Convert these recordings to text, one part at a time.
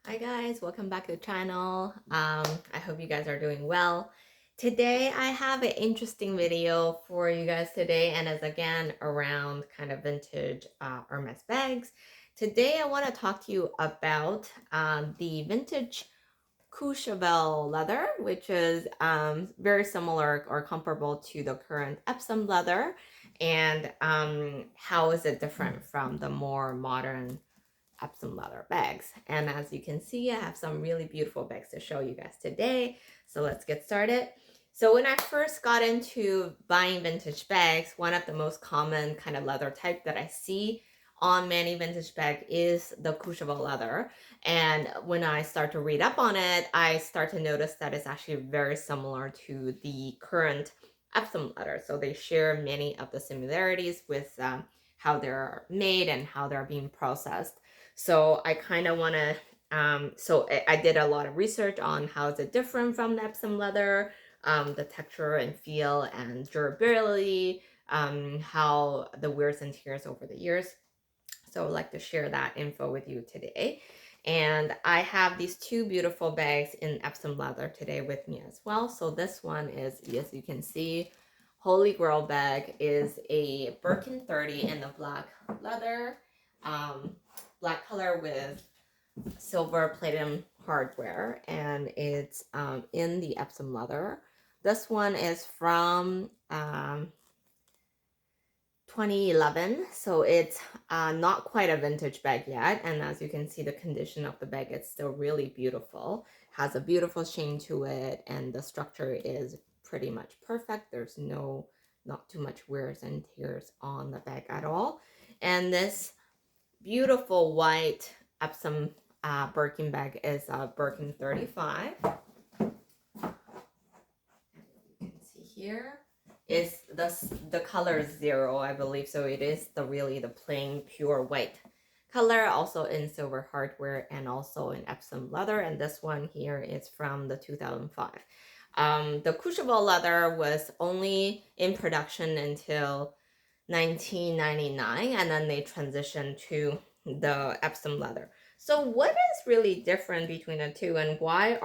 Hi guys, welcome back to the channel. I hope you guys are doing well. Today I have an interesting video for you guys today, and it's again around kind of vintage Hermes bags. Today I want to talk to you about the vintage Courchevel leather, which is very similar or comparable to the current Epsom leather, and how is it different from the more modern Epsom leather bags. And as you can see, I have some really beautiful bags to show you guys today. So let's get started. So when I first got into buying vintage bags, one of the most common kind of leather type that I see on many vintage bag is the Courchevel leather. And when I start to read up on it, I start to notice that it's actually very similar to the current Epsom leather. So they share many of the similarities with how they're made and how they're being processed. So I kind of want to, I did a lot of research on how is it different from the Epsom leather, the texture and feel and durability, how the wears and tears over the years. So I'd like to share that info with you today. And I have these two beautiful bags in Epsom leather today with me as well. So this one is, as you can see, Holy Grail bag is a Birkin 30 in the black leather. Black color with silver platinum hardware, and it's in the Epsom leather. This one is from 2011, so it's not quite a vintage bag yet. And as you can see, the condition of the bag is still really beautiful. Has a beautiful sheen to it, and the structure is pretty much perfect. There's not too much wears and tears on the bag at all. And this beautiful white Epsom Birkin bag is a Birkin 35. You can see here is the color is 0, I believe. So it is the plain pure white color, also in silver hardware and also in Epsom leather. And this one here is from the 2005. The Courchevel leather was only in production until 1999, and then they transitioned to the Epsom leather. So what is really different between the two, and why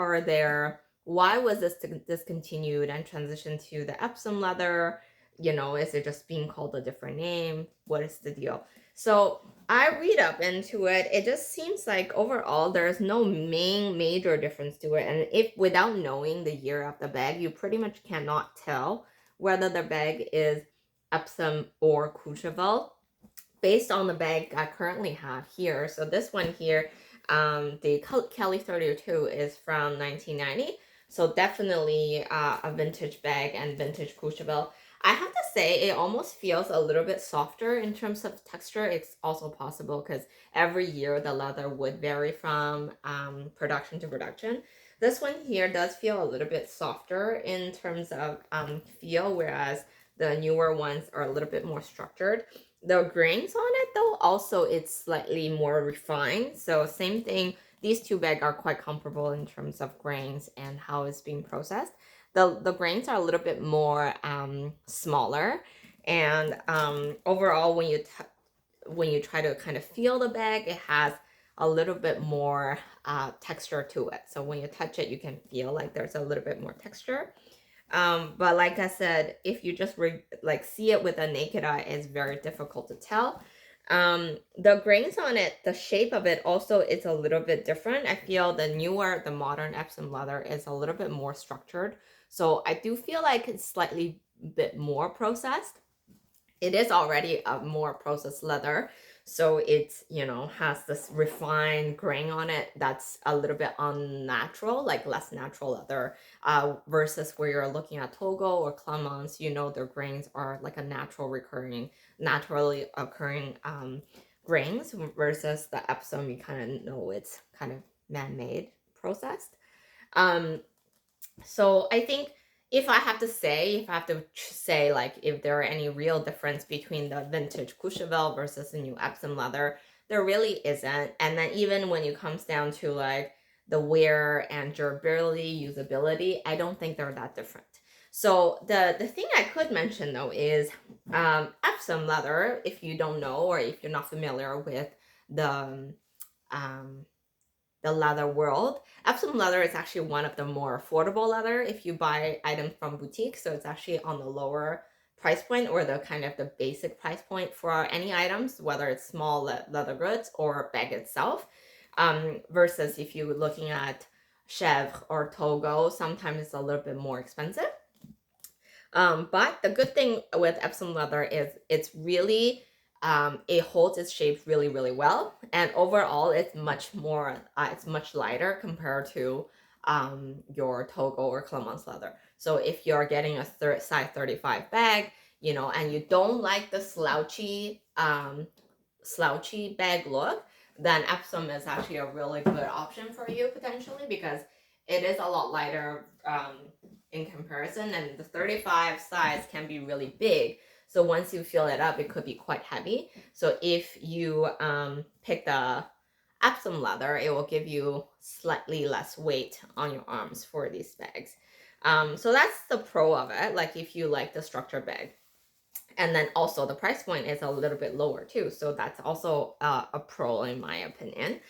was this discontinued and transitioned to the Epsom leather? Is it just being called a different name? What is the deal? So I read up into it. It just seems like overall there's no major difference to it. And if without knowing the year of the bag, you pretty much cannot tell whether the bag is Epsom or Courchevel based on the bag I currently have here. So this one here, the Kelly 32 is from 1990. So definitely a vintage bag and vintage Courchevel. I have to say it almost feels a little bit softer in terms of texture. It's also possible because every year the leather would vary from production to production. This one here does feel a little bit softer in terms of feel, whereas the newer ones are a little bit more structured. The grains on it though, also it's slightly more refined. So same thing, these two bags are quite comparable in terms of grains and how it's being processed. The grains are a little bit more smaller, and overall when you try to kind of feel the bag, it has a little bit more texture to it. So when you touch it, you can feel like there's a little bit more texture. But like I said, if you just see it with a naked eye, it's very difficult to tell. The grains on it, the shape of it also is a little bit different. I feel the modern Epsom leather is a little bit more structured. So I do feel like it's slightly bit more processed. It is already a more processed leather, so it's has this refined grain on it that's a little bit unnatural, like less natural leather, versus where you're looking at Togo or Clemence. Their grains are like a naturally occurring grains, versus the Epsom, you kind of know it's kind of man-made, processed. um so I think if I have to say, like, if there are any real difference between the vintage Courchevel versus the new Epsom leather, there really isn't. And then even when it comes down to like the wear and durability, usability, I don't think they're that different. So the thing I could mention though is Epsom leather, if you don't know or if you're not familiar with the the leather world. Epsom leather is actually one of the more affordable leather if you buy items from boutiques. So it's actually on the lower price point, or the kind of the basic price point for any items, whether it's small leather goods or bag itself. Versus if you're looking at Chèvre or Togo, sometimes it's a little bit more expensive. But the good thing with Epsom leather is it's really it holds its shape really, really well, and overall it's much more it's much lighter compared to your Togo or Clemence leather. So if you're getting a size 35 bag, and you don't like the slouchy bag look, then Epsom is actually a really good option for you potentially, because it is a lot lighter in comparison, and the 35 size can be really big. So once you fill it up, it could be quite heavy. So if you pick the Epsom leather, it will give you slightly less weight on your arms for these bags. So that's the pro of it, like if you like the structured bag. And then also the price point is a little bit lower too. So that's also a pro in my opinion.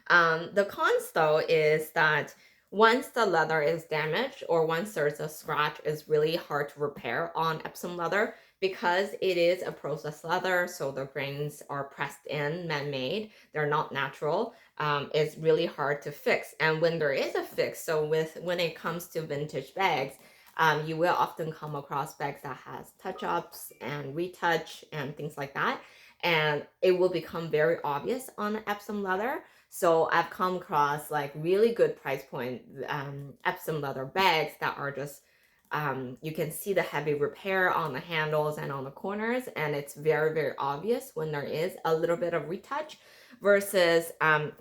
The cons though is that once the leather is damaged or once there's a scratch, it's really hard to repair on Epsom leather because it is a processed leather. So the grains are pressed in, man-made. They're not natural. It's really hard to fix. And when there is a fix, so when it comes to vintage bags, you will often come across bags that has touch-ups and retouch and things like that. And it will become very obvious on Epsom leather. So I've come across like really good price point Epsom leather bags that are just, you can see the heavy repair on the handles and on the corners. And it's very, very obvious when there is a little bit of retouch. Versus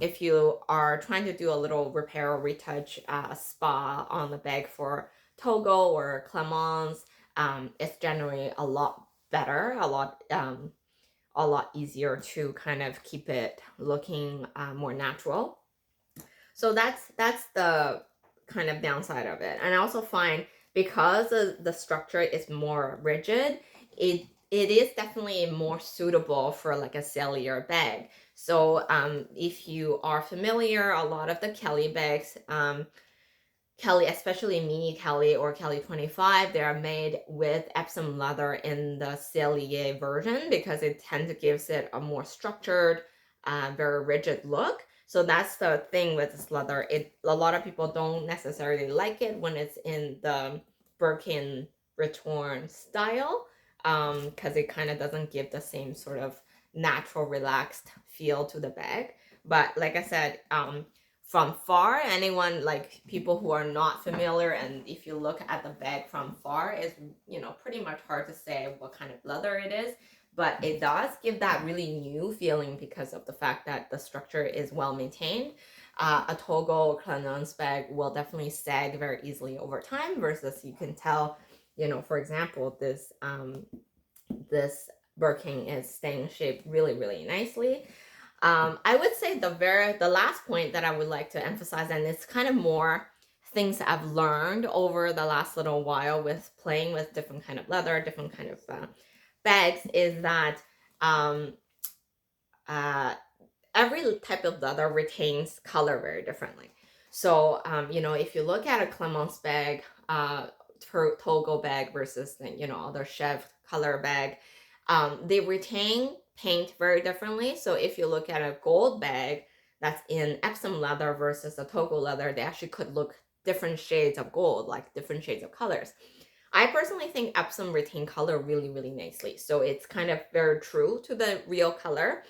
if you are trying to do a little repair or retouch spa on the bag for Togo or Clemence, it's generally a lot better, a lot easier to kind of keep it looking more natural. So that's the kind of downside of it. And I also find because the structure is more rigid, it is definitely more suitable for like a cellular bag. So if you are familiar, a lot of the Kelly bags, Kelly, especially mini Kelly or Kelly 25, they are made with Epsom leather in the cellier version because it tends to gives it a more structured, very rigid look. So that's the thing with this leather. A lot of people don't necessarily like it when it's in the Birkin retorn style, because it kind of doesn't give the same sort of natural, relaxed feel to the bag. But like I said, from far, anyone like people who are not familiar, and if you look at the bag from far, it's pretty much hard to say what kind of leather it is, but it does give that really new feeling because of the fact that the structure is well maintained. A Togo or Clemence bag will definitely sag very easily over time, versus you can tell, for example, this Birkin is staying shaped really, really nicely. I would say the last point that I would like to emphasize, and it's kind of more things that I've learned over the last little while with playing with different kind of leather, different kind of bags, is that uh, every type of leather retains color very differently. So, if you look at a Clemence bag, Togo bag versus other Chèvre color bag, they retain paint very differently. So if you look at a gold bag that's in Epsom leather versus a Togo leather, they actually could look different shades of gold, like different shades of colors. I personally think Epsom retain color really, really nicely. So it's kind of very true to the real color.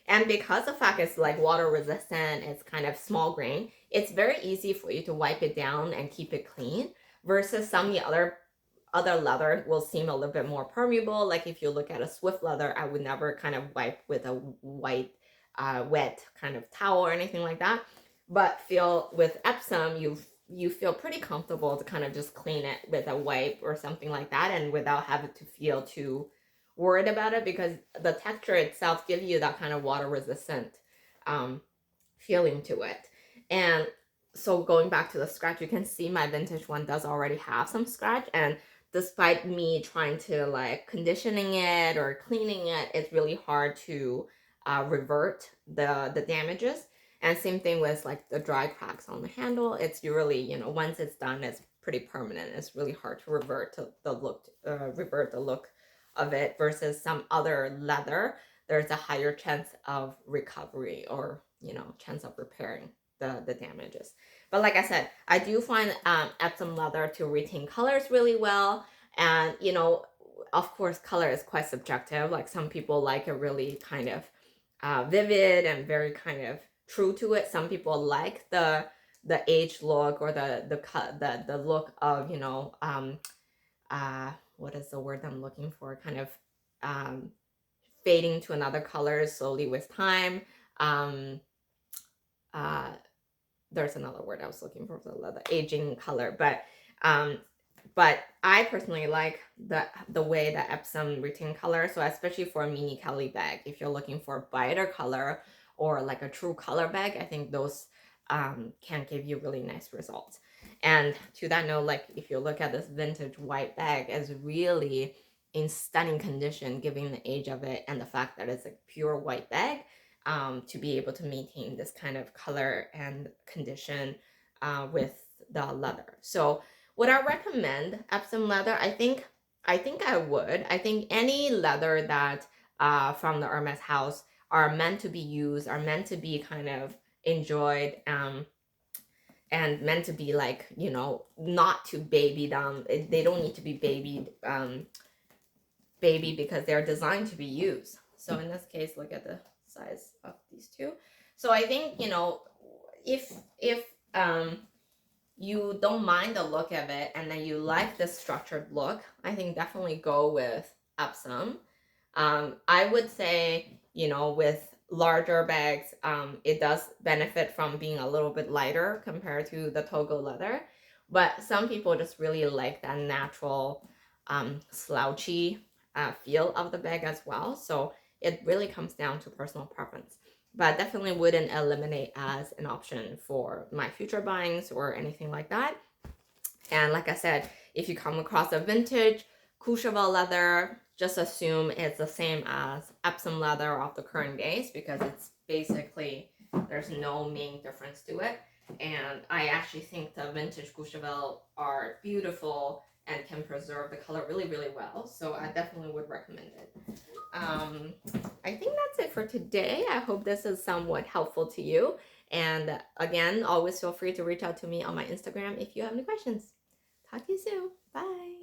And because the fact it's like water resistant, it's kind of small grain, it's very easy for you to wipe it down and keep it clean, versus some of the other leather will seem a little bit more permeable. Like if you look at a Swift leather, I would never kind of wipe with a white, wet kind of towel or anything like that. But feel with Epsom, you feel pretty comfortable to kind of just clean it with a wipe or something like that, and without having to feel too worried about it, because the texture itself gives you that kind of water resistant feeling to it. And so going back to the scratch, you can see my vintage one does already have some scratch, and despite me trying to like conditioning it or cleaning it, it's really hard to revert the damages. And same thing with like the dry cracks on the handle. It's really, you know, once it's done, it's pretty permanent. It's really hard to revert to the look, revert the look of it versus some other leather. There's a higher chance of recovery or, you know, chance of repairing the damages. But like I said, I do find Epsom leather to retain colors really well. And, you know, of course, color is quite subjective. Like some people like a really kind of vivid and very kind of true to it. Some people like the age look or the look of, you know, what is the word I'm looking for? Kind of um, fading to another color slowly with time. Um, uh, there's another word I was looking for the aging color, um, but I personally like the way that Epsom retain color. So especially for a mini Kelly bag, if you're looking for a brighter color or like a true color bag, I think those can give you really nice results. And to that note, like if you look at this vintage white bag, it's really in stunning condition, given the age of it and the fact that it's a pure white bag. To be able to maintain this kind of color and condition with the leather. So would I recommend Epsom leather? I think I would. I think any leather that from the Hermes house are meant to be used, are meant to be kind of enjoyed, and meant to be like, you know, not to baby them. They don't need to be baby because they're designed to be used. So in this case, look at the size of these two. So I think, you know, if you don't mind the look of it and then you like the structured look, I think definitely go with Epsom. I would say, you know, with larger bags, it does benefit from being a little bit lighter compared to the Togo leather. But some people just really like that natural slouchy feel of the bag as well. So it really comes down to personal preference. But definitely wouldn't eliminate as an option for my future buyings or anything like that. And like I said, if you come across a vintage Courchevel leather, just assume it's the same as Epsom leather of the current days because it's basically, there's no main difference to it. And I actually think the vintage Courchevel are beautiful and can preserve the color really, really well. So I definitely would recommend it. I think that's it for today. I hope this is somewhat helpful to you. And again, always feel free to reach out to me on my Instagram if you have any questions. Talk to you soon. Bye.